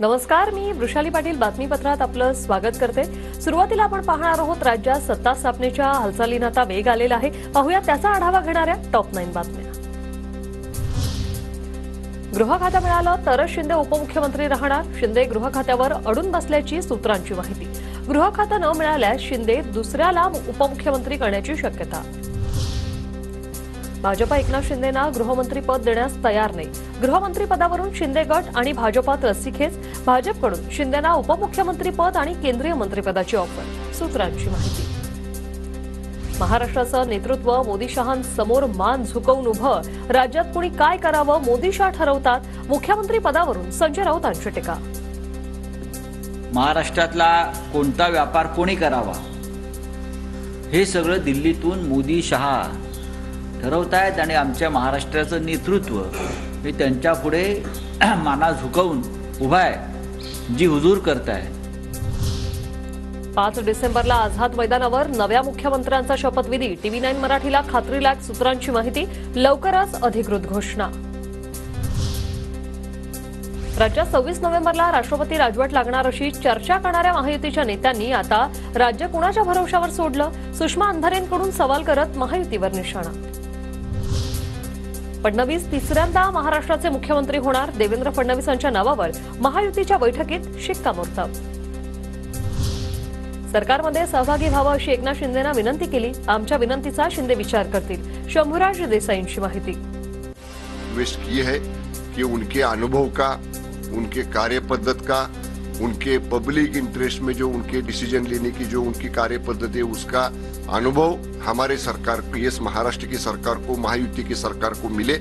नमस्कार, मी वृषाली पाटील बातमीपत्रात आपलं स्वागत करते। सुरुवातीला आपण पाहणार आहोत राज्यात सत्ता स्थापनेच्या हालचालींना आता वेग आलेला आहे। पाहूया त्याचा आढावा घेणाऱ्या टॉप 9 बातम्या। गृह खातं मिळालं तरच शिंदे उपमुख्यमंत्री राहणार। शिंदे गृह खात्यावर अडून बसल्याची सूत्रांची माहिती। गृह खातं न मिळाल्यास शिंदे दुसऱ्याला उपमुख्यमंत्री करण्याची शक्यता। भाजप एकनाथ शिंदेना गृहमंत्री पद देण्यास तयार नाही। गृहमंत्री पदावरून शिंदे गट आणि भाजपात रस्सीखेच। भाजपकडून शिंदेना उपमुख्यमंत्री पद आणि केंद्रीय मंत्रिपदाची ऑफर। सूत्रांची माहिती। महाराष्ट्राचं नेतृत्व मोदी शहांसमोर मान झुकवून उभं। राज्यात कुणी काय करावं मोदी शहा ठरवतात। मुख्यमंत्री पदावरून संजय राऊतांची टीका। महाराष्ट्रातला कोणता व्यापार कोणी करावा हे सगळं दिल्लीतून मोदी शहा ठरवतायत आणि आमच्या महाराष्ट्राचं नेतृत्व हे त्यांच्या पुढे माना झुकवून उभा आहे, जी हुजूर करताय। 5 डिसेंबरला आझाद मैदानावर नव्या मुख्यमंत्र्यांचा शपथविधी। TV9 मराठीला खात्री लाख। सूत्रांची माहिती। लवकरच अधिकृत घोषणा। राज्यात 26 नोव्हेंबरला राष्ट्रपती राजवट लागणार अशी चर्चा करणाऱ्या महायुतीच्या नेत्यांनी आता राज्य कुणाच्या भरवशावर सोडलं। सुषमा अंधारेंकडून सवाल करत महायुतीवर निशाणा। फडणवीस तिसऱ्यांदा महाराष्ट्राचे मुख्यमंत्री होणार। देवेंद्र फडणवीसांच्या नावावर महायुतीच्या बैठकीत शिक्कामोर्तब। सरकारमध्ये सहभागी व्हावं अशी एकनाथ शिंदेना विनंती केली। आमच्या विनंतीचा शिंदे विचार करतील। शंभूराज देसाईंची माहिती। विश की है कि उनके अनुभव का, उनके कार्य पद्धत का, उनके पब्लिक इंटरेस्ट में जो उनके डिसीजन लेने की जो उनकी कार्य पद्धति है उसका अनुभव हमारे सरकार को, इस महाराष्ट्र की सरकार को, महायुति की सरकार को मिले।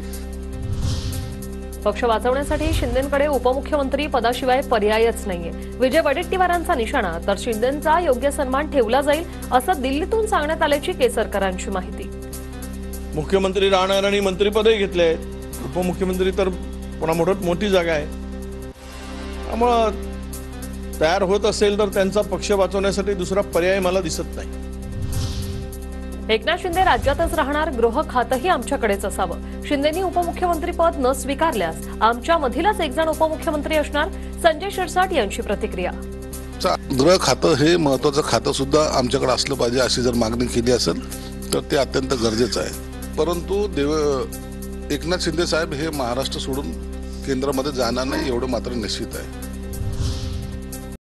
पक्ष वाचवण्यासाठी शिंदेंकडे उपमुख्यमंत्री पदाशिवाय पर्यायच नाहीये। विजय वडेट्टीवारांचा निशाणा। तर शिंदेंचा योग्य सन्मान ठेवला जाईल असं दिल्लीतून सांगण्यात आल्याची केसरकरांची माहिती। मुख्यमंत्री राहणार आणि मंत्रिपदही घेतले। उपमुख्यमंत्री तर पुन्हा मोठी जागा आहे। त्यामुळे तयार होत असेल तर त्यांचा पक्ष वाचवण्यासाठी दुसरा पर्याय मला दिसत नाही। एकनाथ शिंदे राज्यातच राहणार। गृह खातंही आमच्याकडेच असावं। शिंदेनी उपमुख्यमंत्री पद न स्वीकारल्यास आमच्या मधीलच एक जण उपमुख्यमंत्री असणार। संजय शिरसाट यांची प्रतिक्रिया। गृह खातं हे महत्त्वाचं खातं सुद्धा आमच्याकडे असलं पाहिजे अशी जर मागणी केली असेल तर ते अत्यंत गरजेचं आहे। परंतु एकनाथ शिंदे साहेब हे महाराष्ट्र सोडून केंद्रामध्ये जाणार नाही एवढं मात्र निश्चित आहे।